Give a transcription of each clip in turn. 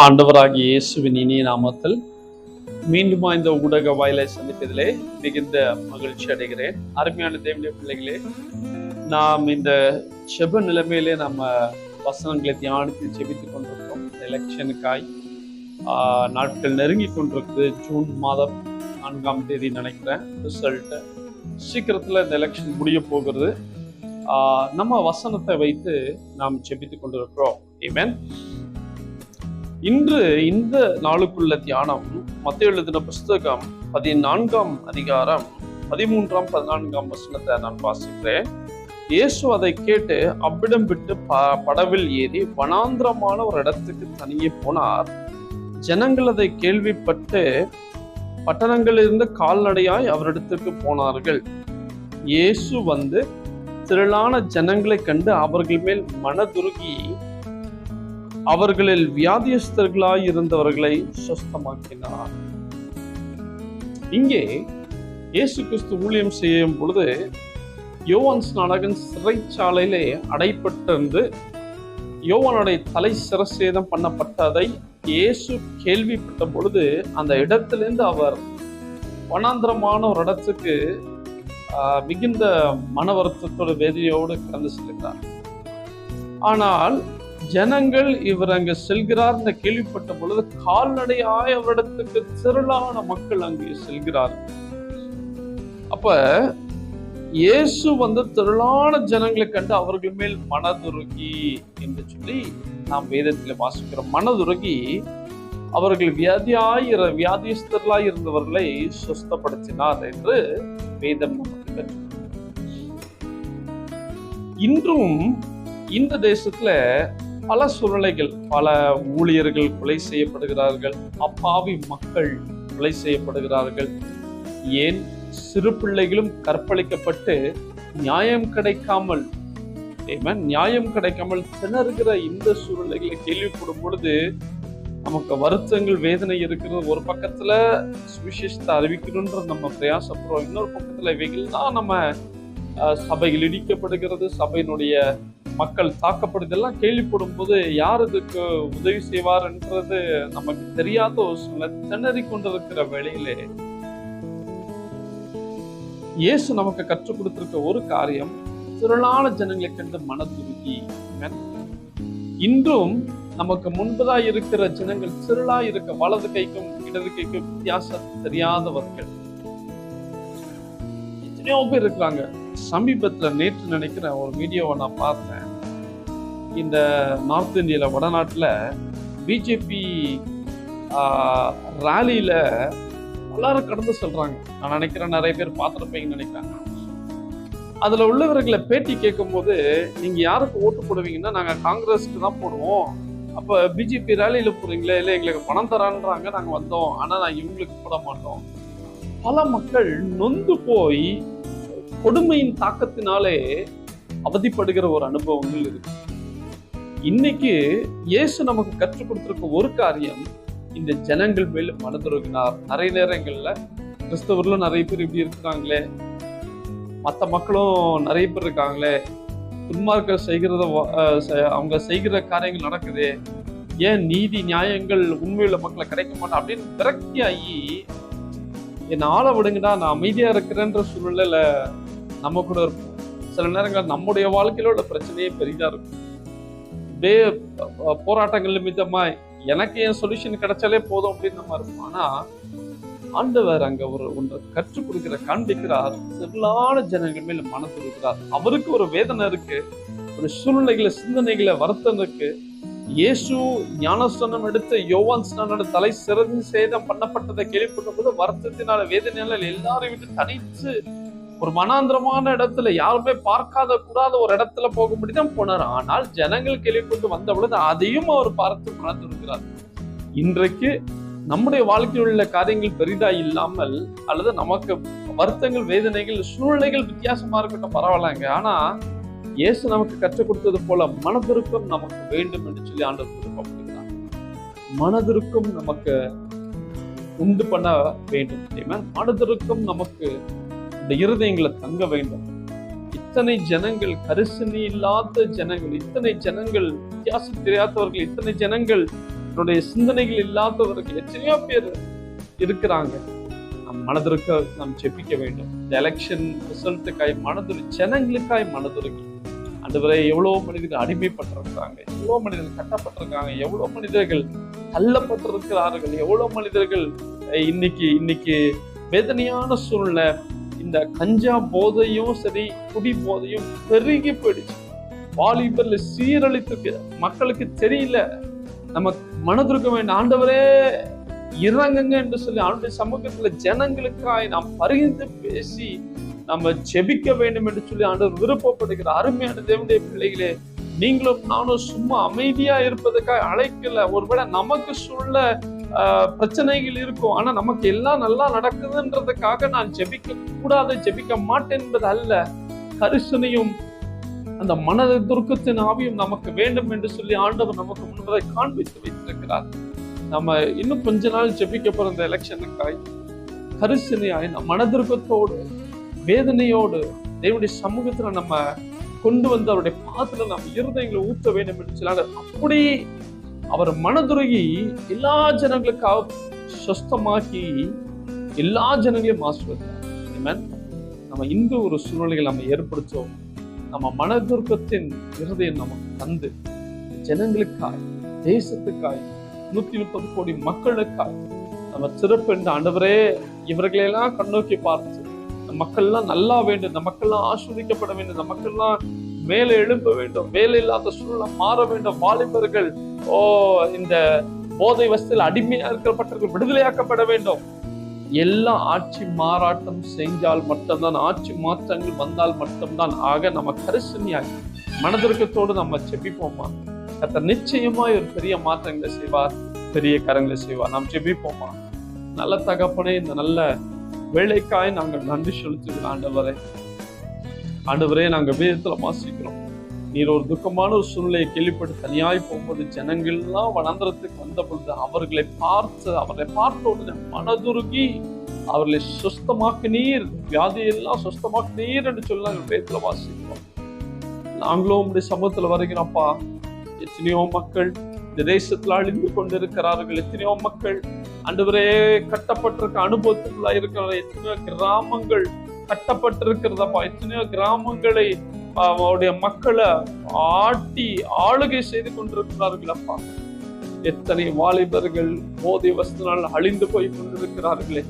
ஆண்டவராகிய இயேசுவின் இனிய நாமத்தில் மீண்டுமா இந்த ஊடக வாயிலை சந்திப்பதிலே மிகுந்த மகிழ்ச்சி அடைகிறேன். அருமையான தேவனுடைய பிள்ளைகளே, நாம் இந்த செப நிலைமையிலே நம்ம வசனங்களை தியானித்து செபித்துக் கொண்டிருக்கிறோம். எலெக்ஷனுக்காய் நாட்கள் நெருங்கி கொண்டிருக்கு. ஜூன் மாதம் 4ஆம் தேதி நினைக்கிறேன் ரிசல்ட். சீக்கிரத்தில் இந்த எலெக்ஷன் முடிய போகிறது. நம்ம வசனத்தை வைத்து நாம் செபித்துக் கொண்டிருக்கிறோம். ஆமென். இன்று இந்த நாளுக்குள்ள தியானம் மத்தேயு எழுதின புஸ்தகம் 14ஆம் அதிகாரம் 13ஆம் 14ஆம் வசனத்தை நான் வாசிக்கிறேன். இயேசு அதை கேட்டு அவ்விடம் விட்டு படவில் ஏறி வனாந்திரமான ஒரு இடத்துக்கு தனியே போனார். ஜனங்கள் அதை கேள்விப்பட்டு பட்டணங்களிலிருந்து கால்நடையாய் அவரிடத்துக்கு போனார்கள். இயேசு வந்து திரளான ஜனங்களை கண்டு அவர்கள் மேல் மனதுருகி அவர்களில் வியாதியஸ்தர்களாய் இருந்தவர்களை சுஸ்தமாக்கினார். இங்கே இயேசு கிறிஸ்து ஊழியம் செய்யும் பொழுது யோவான் ஸ்நானகன் சிறைச்சாலையிலே அடைப்பட்டிருந்து யோவானுடைய தலை சிரசேதம் பண்ணப்பட்டதை இயேசு கேள்விப்பட்ட பொழுது அந்த இடத்திலிருந்து அவர் வனாந்திரமான ஒரு இடத்துக்கு மிகுந்த மன வருத்தத்தோட வேதனையோடு கடந்து செல்கிறார். ஆனால் ஜனங்கள் இவர் அங்கு செல்கிறார் என்று கேள்விப்பட்ட பொழுது கால்நடையாய் அவரிடத்துக்கு திரளான மக்கள் அங்கே செல்கிறார்கள். அப்ப இயேசு வந்து திரளான ஜனங்களை கண்டு அவர்கள் மேல் மனதுருகி என்று சொல்லி நாம் வேதத்தில் வாசிக்கிறோம். மனதுருகி அவர்கள் வியாதியஸ்தர்களாய் இருந்தவர்களை சுஸ்தப்படுத்தினார் என்று வேதம் நமக்கு கற்றுக். இன்றும் இந்த தேசத்துல பல சூழ்நிலைகள், பல ஊழியர்கள் கொலை செய்யப்படுகிறார்கள், அப்பாவி மக்கள் கொலை செய்யப்படுகிறார்கள், ஏன் சிறு பிள்ளைகளும் கற்பழிக்கப்பட்டு நியாயம் கிடைக்காமல் திணறுகிற இந்த சூழ்நிலைகளை கேள்விப்படும் பொழுது நமக்கு வருத்தங்கள், வேதனை இருக்கிறது. ஒரு பக்கத்துல சுவிசேஷத்தை அறிவிக்கணும்ன்ற நம்ம பிரயாசப்படுறோம், இன்னொரு பக்கத்துல இவைகள் தான் நம்ம சபைகள் இடிக்கப்படுகிறது, சபையினுடைய மக்கள் தாக்கப்படுதெல்லாம் கேள்விப்படும் போது யார் இதுக்கு உதவி செய்வார் என்றது நமக்கு தெரியாத ஒரு சூழ்நிலை திணறி கொண்டிருக்கிற வேளையிலே இயேசு நமக்கு கற்றுக் கொடுத்திருக்க ஒரு காரியம், திரளான ஜனங்களை கண்டு மனதுருகி. இன்றும் நமக்கு முன்பதாக இருக்கிற ஜனங்கள் திரளா இருக்க, வலது கைக்கும் இடது கைக்கும் வித்தியாசம் தெரியாதவர்கள் எத்தனையோ பேர் இருக்கிறாங்க. சமீபத்துல நேற்று நினைக்கிற ஒரு வீடியோவை நான் பார்த்தேன். இந்த நார்த் இந்தியால, வடநாட்டுல பிஜேபி ராலியில எல்லாரும் கடந்து சொல்றாங்க. நான் நினைக்கிறேன் நிறைய பேர் பார்த்துருப்பீங்கன்னு நினைக்கிறாங்க. அதுல உள்ளவர்களை பேட்டி கேட்கும் போது, நீங்க யாருக்கு ஓட்டு போடுவீங்கன்னா நாங்க காங்கிரஸ்க்கு தான் போடுவோம், அப்ப பிஜேபி ராலியில போறீங்களே, இல்ல எங்களுக்கு பணம் தரான்றாங்க, நாங்க வந்தோம், ஆனா நான் இவங்களுக்கு போட மாட்டோம். பல மக்கள் நொந்து போய் கொடுமையின் தாக்கத்தினாலே அவதிப்படுகிற ஒரு அனுபவங்கள் இருக்கு. இன்னைக்கு இயேசு நமக்கு கற்றுக் கொடுத்திருக்க ஒரு காரியம், இந்த ஜனங்கள் மேல் மனதுருகினார். நிறைய நேரங்கள்ல கிறிஸ்தவர்களும் நிறைய பேர் இப்படி இருக்கிறாங்களே, மற்ற மக்களும் நிறைய பேர் இருக்காங்களே, துன்மார்க்க செய்கிறத அவங்க செய்கிற காரியங்கள் நடக்குது, ஏன் நீதி நியாயங்கள் உண்மையுள்ள மக்களை கிடைக்க மாட்டோம் அப்படின்னு விரக்தியாகி என்னை ஆள விடுங்கடா, நான் அமைதியா இருக்கிறேன்ற சூழ்நிலையில நம்ம கூட இருப்போம். சில நேரங்கள் நம்முடைய வாழ்க்கையில உள்ள பிரச்சனையே பெரிதா இருக்கும். இப்படியே போராட்டங்கள் நிமித்தமா எனக்கு என் சொல்யூஷன் கிடைச்சாலே போதும் அப்படின்னு நம்ம இருப்போம். ஆனா ஆண்டவர் அங்க ஒன்றை கற்றுக் கொடுக்கிற காண்பிக்கிறார். திரளான ஜனங்கள் மேல மனசு இருக்கிறார். அவருக்கு ஒரு வேதனை இருக்கு, ஒரு சூழ்நிலைகளை, சிந்தனைகளை, வருத்தம் இருக்கு. இயேசு ஞானஸ்நானம் எடுத்து யோவான் ஸ்நானோட தலை சேதம் பண்ணப்பட்டதை கேள்விப்பட்ட போது வருத்தத்தினால, வேதனையால எல்லாரும் விட்டு தனித்து ஒரு மனாந்திரமான இடத்துல, யாருமே பார்க்காத கூடாத ஒரு இடத்துல போகும்படிதான் போனார். ஆனால் ஜனங்கள் கேள்விப்பட்டு வந்த பொழுது அதையும் அவர் பார்த்து மனதிருக்கிறார். இன்றைக்கு நம்முடைய வாழ்க்கையில் உள்ள காரியங்கள் பெரிதா இல்லாமல், அல்லது நமக்கு வருத்தங்கள், வேதனைகள், சூழ்நிலைகள் வித்தியாசமா இருக்கட்டும், பரவாயில்லங்க, ஆனா இயேசு நமக்கு கற்றுக் கொடுத்தது போல மனதிருக்கம் நமக்கு வேண்டும் என்று சொல்லி ஆண்டவர் விருப்பப்படுகிறார். மனதிருக்கம் நமக்கு உண்டு பண்ண வேண்டும். மனதிருக்கம் நமக்கு இந்த இருதயங்களை தங்க வேண்டும். இத்தனை ஜனங்கள், கரிசனை இல்லாத ஜனங்கள், இத்தனை ஜனங்கள், வித்தியாசம் தெரியாதவர்கள், இத்தனை ஜனங்கள் என்னுடைய சிந்தனைகள் இல்லாதவர்கள் எத்தனையோ பேர் இருக்கிறாங்க. நம் மனதிற்க நாம் ஜெபிக்க வேண்டும். இந்த எலெக்ஷன் ரிசல்ட்டுக்காய் ஜனங்களுக்காய் மனதிற்கு ஆண்டவரே, எவ்வளவு மனிதர்கள் அடிமைப்பட்டிருக்கிறாங்க, எவ்வளவு மனிதர்கள் கட்டப்பட்டிருக்காங்க, எவ்வளவு மனிதர்கள் தள்ளப்பட்டிருக்கிறார்கள், எவ்வளவு மனிதர்கள் இன்னைக்கு வேதனையான சூழ்நிலை. இந்த கஞ்சா போதையும் சரி, குடி போதையும் பெருகி போயிடுச்சு. வாலிபர்ல சீரழித்து மக்களுக்கு தெரியல. நம்ம மனதிருக்க வேண்டும். ஆண்டவரே இறங்குங்க என்று சொல்லி அவனுடைய சமூகத்துல ஜனங்களுக்காய் நாம் பரிந்து பேசி நம்ம ஜெபிக்க வேண்டும் என்று சொல்லி ஆண்டவர் விருப்பப்படுகிற அருமையான தேவனுடைய பிள்ளைகளே, நீங்களும் நானும் சும்மா அமைதியா இருப்பதற்காக அழைக்கல. ஒருவேளை நமக்கு சூழ்நில பிரச்சனைகள் இருக்கும், ஆனா நமக்கு எல்லாம் நல்லா நடக்குதுன்றதுக்காக நான் ஜெபிக்க கூடாது, ஜெபிக்க மாட்டேன் என்பது அல்ல. கரிசனையும் அந்த மன துர்க்கத்தின் ஆவியும் நமக்கு வேண்டும் என்று சொல்லி ஆண்டவர் நமக்கு முன்பதை காண்பித்து வைத்திருக்கிறார். நம்ம இன்னும் கொஞ்ச நாள் ஜெபிக்க போற இந்த எலெக்ஷனுக்காய் கரிசனையாய் மனதுருக்கத்தோடு வேதனையோடு தேவனுடைய சமூகத்துல நம்ம கொண்டு வந்து அவருடைய பாதத்துல நம்ம இருதயங்களை ஊத்த வேண்டும் என்று சொல்லாங்க. அப்படி அவர் மனதுருகி எல்லா ஜனங்களுக்காக சொஸ்தமாக்கி எல்லா ஜனங்களையும் ஆசீர்வதித்தார். நம்ம இந்த ஒரு சூழ்நிலைகள் நம்ம ஏற்படுத்தோம். நம்ம மனதுருக்கத்தின் இருதயம் நமக்கு தந்து ஜனங்களுக்காய், தேசத்துக்காய், 130 கோடி மக்களுக்காய் நம்ம சிறப்பு என்று ஆண்டவரே இவர்களெல்லாம் கண்ணோக்கி பார்த்து இந்த மக்கள்லாம் நல்லா வேண்டும், இந்த மக்கள்லாம் ஆஸ்வதிக்கப்பட வேண்டும், இந்த மக்கள்லாம் மேலே எழும்ப வேண்டும், வேலை இல்லாத சூழ்நிலை மாற வேண்டும், வாலிபர்கள் இந்த போதை வசதியில் அடிமையா இருக்கப்பட்டவர்கள் விடுதலையாக்கப்பட வேண்டும். எல்லாம் ஆட்சி மாறாட்டம் செஞ்சால் மட்டும்தான், ஆட்சி மாற்றங்கள் வந்தால் மட்டும்தான். ஆக நம்ம கரிசனையாய் மனதிற்கத்தோடு நம்ம ஜெபிப்போமா? கர்த்தர் நிச்சயமாய் ஒரு பெரிய மாற்றங்களை செய்வார், பெரிய கரங்களை செய்வார். நாம் ஜெபிப்போமா? நல்ல தகப்பனே, இந்த நல்ல வேலைக்காய் நாங்கள் நன்றி செலுத்துகிறோம். ஆண்டவரே நாங்கள் வேதத்துல வாசிக்கிறோம், நீர் ஒரு துக்கமான ஒரு சூழ்நிலையை கேள்விப்பட்டு தனியாய் போகும்போது ஜனங்கள்லாம் வனாந்திரத்துக்கு வந்த பொழுது அவர்களை பார்த்த உடனே மனதுருகி அவர்களை சுஸ்தமாக்கினீர், வியாதியெல்லாம் சுஸ்தமாக்கினீர் என்று சொல்லி நாங்கள் வேதத்துல வாசிக்கிறோம். நாங்களும் உங்களுடைய சமூகத்துல வருகிறோம்ப்பா. எத்தனையோ மக்கள் இந்த தேசத்துல அழிந்து கொண்டிருக்கிறார்கள். எத்தனையோ மக்கள் ஆண்டவரே கட்டப்பட்டிருக்க அனுபவத்துக்குள்ளா இருக்கிற எத்தனையோ கிராமங்கள் கட்டப்பட்டிருக்கிறதப்பா. எத்தனையோ கிராமங்களை அவருடைய மக்களை ஆளுகை செய்து கொண்டிருக்கிறார்கள் அப்பா. எத்தனை வாலிபர்கள் போதை வசதினால் அழிந்து போய் கொண்டிருக்கிறார்களே.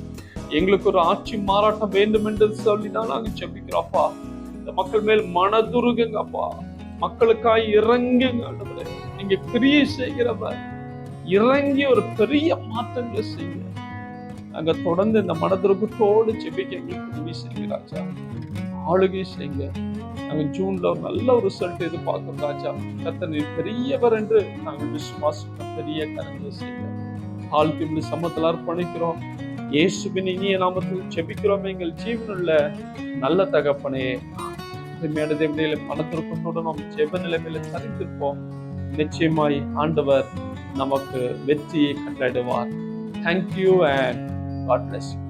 எங்களுக்கு ஒரு ஆட்சி மாறாட்டம் வேண்டும் என்று சொல்லிதான் நாங்க ஜெபிக்கிறோம்ப்பா. இந்த மக்கள் மேல் மனதுருகுங்கப்பா. மக்களுக்காய் இறங்குங்க ஆண்டவரே. நீங்க கிரியை செய்கிறவர், இறங்கி ஒரு பெரிய மாற்றங்களை செய்ய நாங்க தொடர்ந்து இந்த மனதுருகத்தோடு ஜெபிக்க எங்களுக்கு உதவி செய்யுங்க ராஜா. ஆளுகை செய்யுங்க. நாங்க ஜூன்ல ஒரு நல்ல ஒரு ரிசல்ட் எதிர்பார்க்கிறோம் ராஜா. கர்த்தர் நீர் பெரியவர் என்று நாங்கள் விசுவாசிக்கிறோம். பெரிய கரங்களை செய்யுங்க. தாழ்த்தி சமத்துல அர்ப்பணிக்கிறோம். இயேசுவின் இனிய நாமத்தில் ஜெபிக்கிறோம் எங்கள் ஜீவனுள்ள நல்ல தகப்பனே. மனத்திற்கத்தோடு நாம் ஜெப நிலைமையில சரித்திருப்போம். நிச்சயமாய் ஆண்டவர் நமக்கு வெற்றியை கட்டளையிடுவார். Thank you and God bless you.